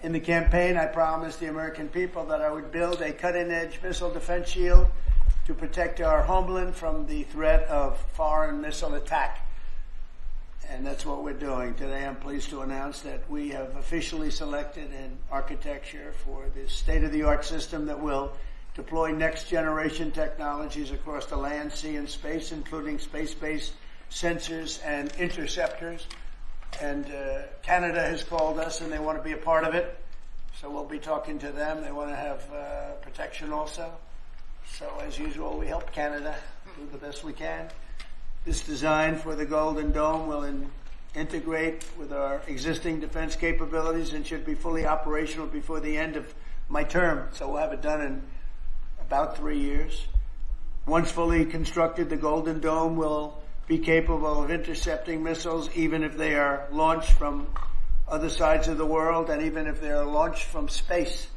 In the campaign, I promised the American people that I would build a cutting-edge missile defense shield to protect our homeland from the threat of foreign missile attack. And that's what we're doing. Today I'm pleased to announce that we have officially selected an architecture for this state-of-the-art system that will deploy next-generation technologies across the land, sea, and space, including space-based sensors and interceptors. And Canada has called us, and they want to be a part of it. So we'll be talking to them. They want to have protection also. So as usual, we help Canada do the best we can. This design for the Golden Dome will integrate with our existing defense capabilities and should be fully operational before the end of my term. So we'll have it done in about 3 years. Once fully constructed, the Golden Dome will be capable of intercepting missiles even if they are launched from other sides of the world and even if they are launched from space.